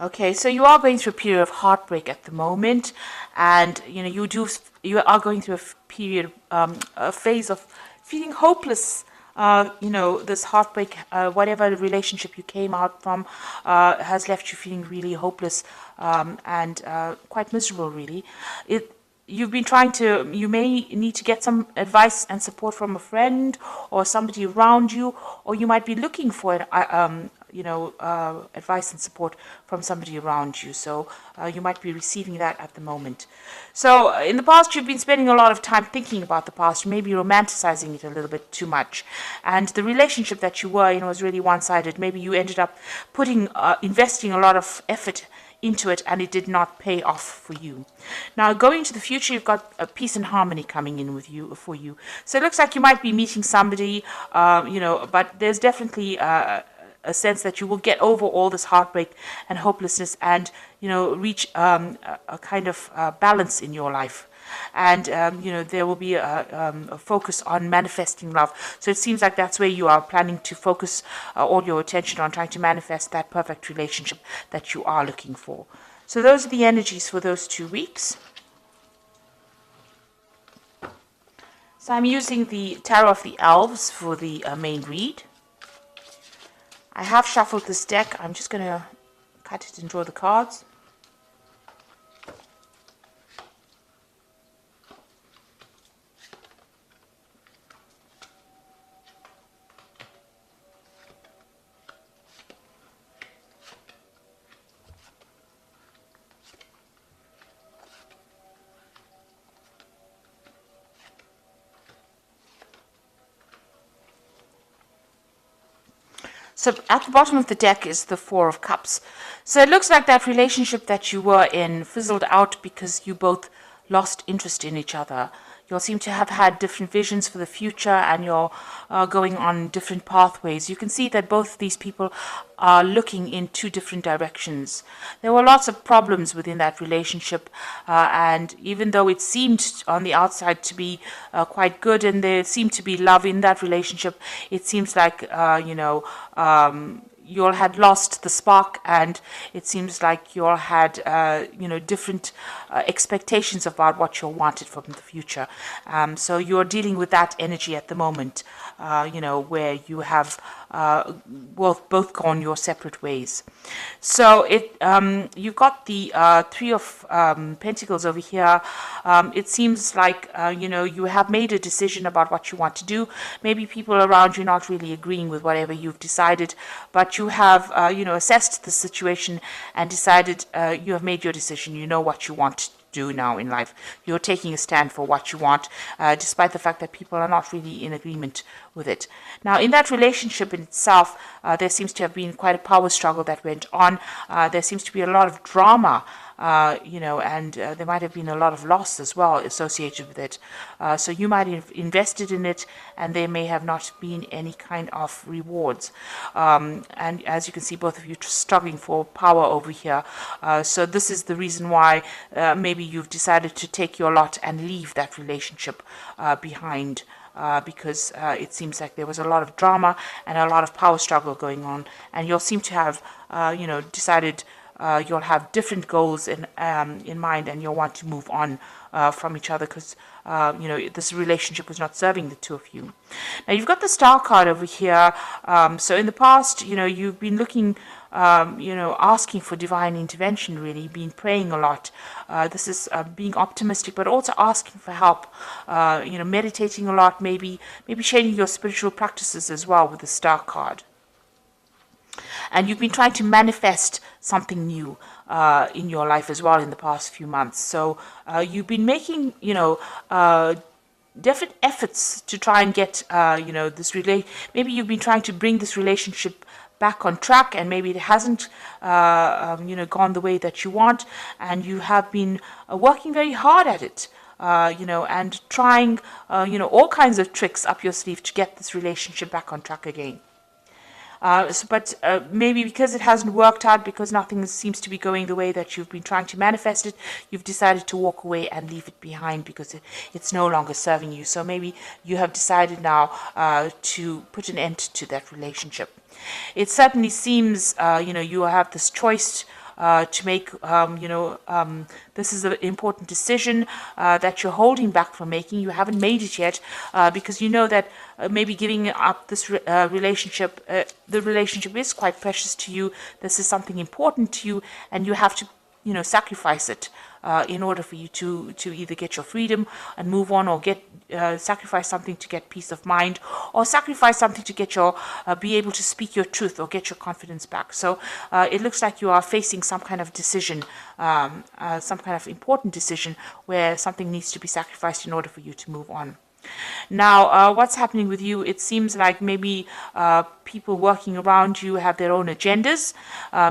Okay, so you are going through a period of heartbreak at the moment, and you are going through period, a phase of feeling hopeless. This heartbreak, whatever relationship you came out from, has left you feeling really hopeless, and quite miserable, really. You've been trying to, you may need to get some advice and support from a friend or somebody around you, or you might be looking for advice and support from somebody around you. So you might be receiving that at the moment. So in the past, you've been spending a lot of time thinking about the past, maybe romanticizing it a little bit too much. And the relationship that you were in was really one-sided. Maybe you ended up investing a lot of effort into it, and it did not pay off for you. Now, going into the future, you've got a peace and harmony coming in for you. So it looks like you might be meeting somebody, but there's definitely a sense that you will get over all this heartbreak and hopelessness, and reach a kind of balance in your life. And there will be a focus on manifesting love. So it seems like that's where you are planning to focus all your attention on, trying to manifest that perfect relationship that you are looking for. So those are the energies for those 2 weeks. So I'm using the Tarot of the Elves for the main read. I have shuffled this deck. I'm just going to cut it and draw the cards. So at the bottom of the deck is the Four of Cups. So it looks like that relationship that you were in fizzled out because you both lost interest in each other. You all seem to have had different visions for the future, and you're going on different pathways. You can see that both of these people are looking in two different directions. There were lots of problems within that relationship, and even though it seemed on the outside to be quite good, and there seemed to be love in that relationship, it seems like you all had lost the spark, and it seems like you all had different expectations about what you wanted from the future. So you're dealing with that energy at the moment, where you have both gone your separate ways. So you've got the Three of Pentacles over here. It seems like you have made a decision about what you want to do. Maybe people around you not really agreeing with whatever you've decided, but you have assessed the situation and decided, you have made your decision. You know what you want to do now in life. You're taking a stand for what you want, despite the fact that people are not really in agreement with it. Now, in that relationship in itself, there seems to have been quite a power struggle that went on. There seems to be a lot of drama, and there might have been a lot of loss as well associated with it. So you might have invested in it, and there may have not been any kind of rewards. And as you can see, both of you struggling for power over here. So this is the reason why maybe you've decided to take your lot and leave that relationship behind. Because it seems like there was a lot of drama and a lot of power struggle going on, and you'll seem to have, decided you'll have different goals in mind, and you'll want to move on from each other because this relationship was not serving the two of you. Now you've got the Star card over here. So in the past, you've been looking, asking for divine intervention. Really, been praying a lot. This is being optimistic, but also asking for help. Meditating a lot, maybe sharing your spiritual practices as well with the Star card. And you've been trying to manifest something new in your life as well in the past few months. So you've been making, different efforts to try and get, maybe you've been trying to bring this relationship back on track, and maybe it hasn't, gone the way that you want, and you have been working very hard at it. And trying, all kinds of tricks up your sleeve to get this relationship back on track again. But maybe because it hasn't worked out, because nothing seems to be going the way that you've been trying to manifest it, you've decided to walk away and leave it behind because it's no longer serving you. So maybe you have decided now to put an end to that relationship. It certainly seems, you have this choice to make, this is an important decision that you're holding back from making. You haven't made it yet because you know that maybe giving up this relationship, the relationship is quite precious to you. This is something important to you, and you have to, sacrifice it in order for you to either get your freedom and move on, or get sacrifice something to get peace of mind, or sacrifice something to get your be able to speak your truth or get your confidence back. So it looks like you are facing some kind of decision, some kind of important decision where something needs to be sacrificed in order for you to move on. Now, what's happening with you? It seems like maybe people working around you have their own agendas.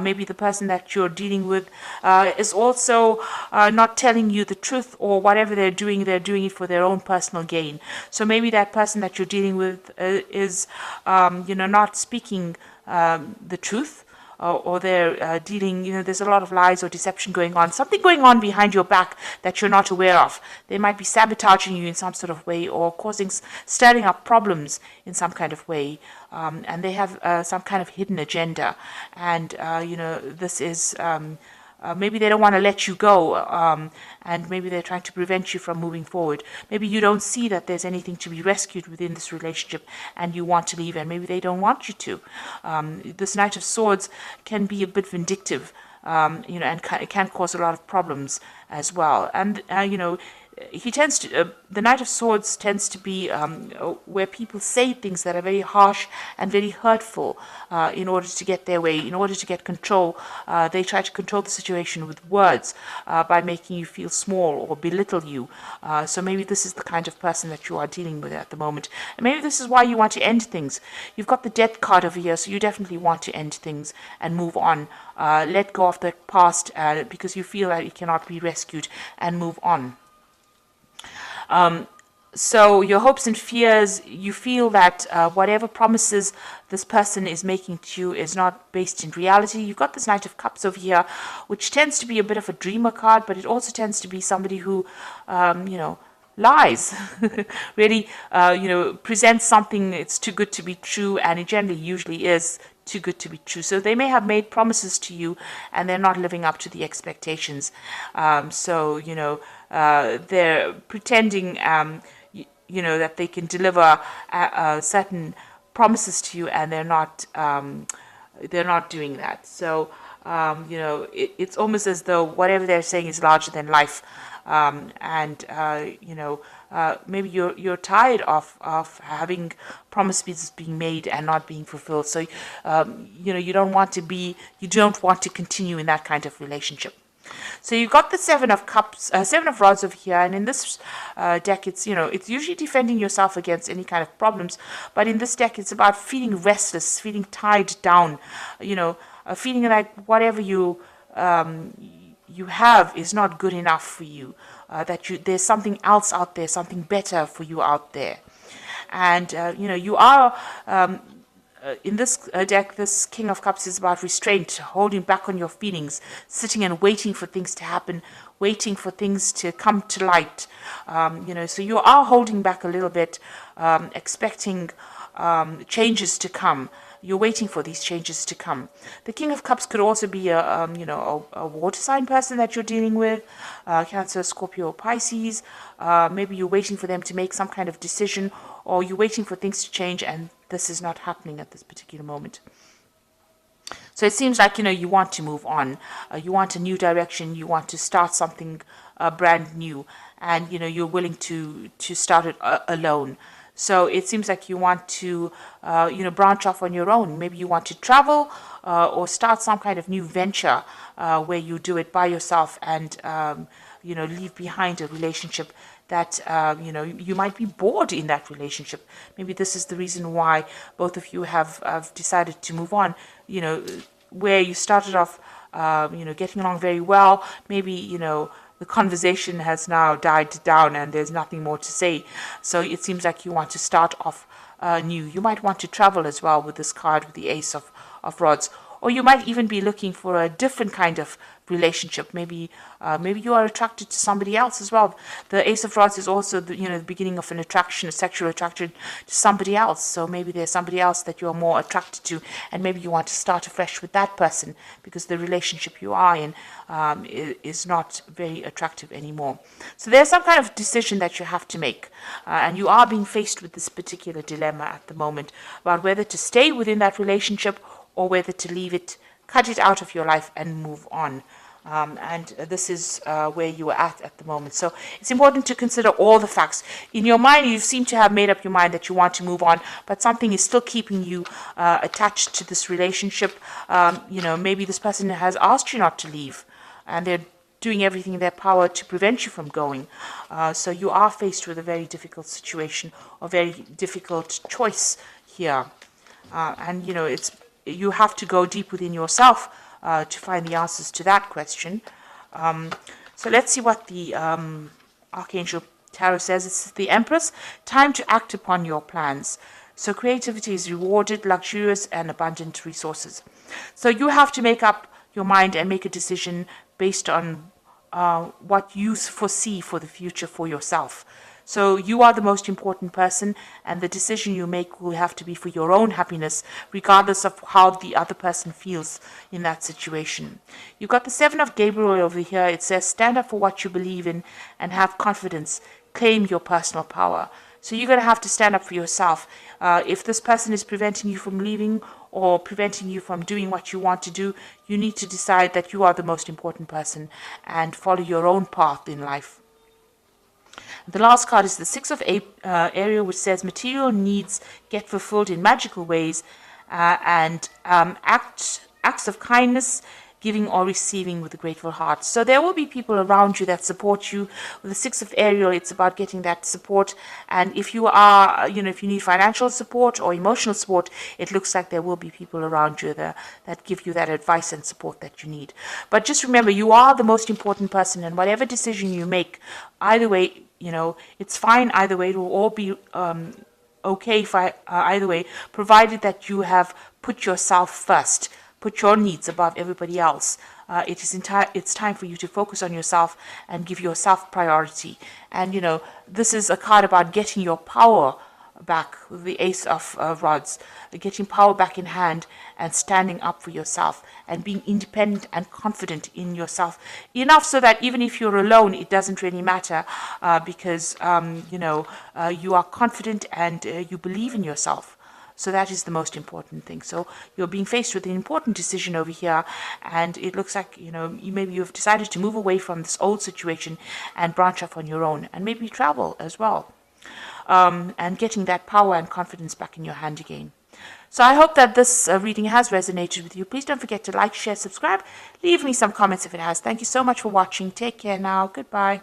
Maybe the person that you're dealing with is also not telling you the truth, or whatever they're doing it for their own personal gain. So maybe that person that you're dealing with is, not speaking the truth. Or they're dealing, there's a lot of lies or deception going on, something going on behind your back that you're not aware of. They might be sabotaging you in some sort of way, or stirring up problems in some kind of way. And they have some kind of hidden agenda. And, this is... maybe they don't want to let you go, and maybe they're trying to prevent you from moving forward. Maybe you don't see that there's anything to be rescued within this relationship, and you want to leave, and maybe they don't want you to. This Knight of Swords can be a bit vindictive, and it can cause a lot of problems as well. And, he tends to, the Knight of Swords tends to be where people say things that are very harsh and very hurtful in order to get their way, in order to get control. They try to control the situation with words by making you feel small or belittle you. So maybe this is the kind of person that you are dealing with at the moment. And maybe this is why you want to end things. You've got the Death card over here, so you definitely want to end things and move on. Let go of the past because you feel that it cannot be rescued, and move on. So your hopes and fears, you feel that whatever promises this person is making to you is not based in reality. You've got this Knight of Cups over here, which tends to be a bit of a dreamer card, but it also tends to be somebody who, lies, really, presents something it's too good to be true, and it generally usually is too good to be true. So they may have made promises to you, and they're not living up to the expectations. They're pretending, that they can deliver certain promises to you, and they're not doing that. So, it's almost as though whatever they're saying is larger than life. Maybe you're tired of having promises being made and not being fulfilled. So, you don't want to continue in that kind of relationship. So you've got the Seven of Cups, Seven of Rods over here, and in this deck, it's usually defending yourself against any kind of problems, but in this deck, it's about feeling restless, feeling tied down, feeling like whatever you have is not good enough for you, there's something else out there, something better for you out there, and you are. In this deck, this King of Cups is about restraint, holding back on your feelings, sitting and waiting for things to happen, waiting for things to come to light. So you are holding back a little bit, expecting changes to come. You're waiting for these changes to come. The King of Cups could also be a water sign person that you're dealing with, Cancer, Scorpio, Pisces. Maybe you're waiting for them to make some kind of decision, or you're waiting for things to change, and this is not happening at this particular moment. So it seems like, you want to move on. You want a new direction. You want to start something brand new, and, you're willing to start it alone. So it seems like you want to, branch off on your own. Maybe you want to travel or start some kind of new venture where you do it by yourself and, leave behind a relationship that, you might be bored in that relationship. Maybe this is the reason why both of you have decided to move on, where you started off, getting along very well. Maybe, the conversation has now died down and there's nothing more to say. So it seems like you want to start off new. You might want to travel as well with this card, with the Ace of Rods. or you might even be looking for a different kind of relationship. Maybe you are attracted to somebody else as well. The Ace of Rods is also the beginning of an attraction, a sexual attraction to somebody else. So maybe there's somebody else that you're more attracted to, and maybe you want to start afresh with that person because the relationship you are in is not very attractive anymore. So there's some kind of decision that you have to make, and you are being faced with this particular dilemma at the moment about whether to stay within that relationship or whether to leave it, cut it out of your life and move on. And this is where you are at the moment. So it's important to consider all the facts. In your mind, you seem to have made up your mind that you want to move on, but something is still keeping you attached to this relationship. Maybe this person has asked you not to leave, and they're doing everything in their power to prevent you from going. So you are faced with a very difficult situation, or very difficult choice here. And you have to go deep within yourself to find the answers to that question. So let's see what the Archangel Tarot says. It's the Empress. Time to act upon your plans. So creativity is rewarded, luxurious and abundant resources. So you have to make up your mind and make a decision based on what you foresee for the future for yourself. So you are the most important person, and the decision you make will have to be for your own happiness, regardless of how the other person feels in that situation. You've got the Seven of Gabriel over here. It says, stand up for what you believe in and have confidence. Claim your personal power. So you're going to have to stand up for yourself. If this person is preventing you from leaving or preventing you from doing what you want to do, you need to decide that you are the most important person and follow your own path in life. The last card is the Six of Ariel, which says material needs get fulfilled in magical ways, and acts of kindness, giving or receiving with a grateful heart. So there will be people around you that support you. With the Six of Ariel, it's about getting that support. And if you are, if you need financial support or emotional support, it looks like there will be people around you that give you that advice and support that you need. But just remember, you are the most important person, and whatever decision you make, either way, it's fine either way. It will all be okay either way, provided that you have put yourself first. Put your needs above everybody else. It's time for you to focus on yourself and give yourself priority. And, this is a card about getting your power back with the Ace of Rods, getting power back in hand and standing up for yourself and being independent and confident in yourself. Enough so that even if you're alone, it doesn't really matter because, you are confident and you believe in yourself. So that is the most important thing. So you're being faced with an important decision over here, and it looks like, maybe you've decided to move away from this old situation and branch off on your own, and maybe travel as well, and getting that power and confidence back in your hand again. So I hope that this reading has resonated with you. Please don't forget to like, share, subscribe. Leave me some comments if it has. Thank you so much for watching. Take care now. Goodbye.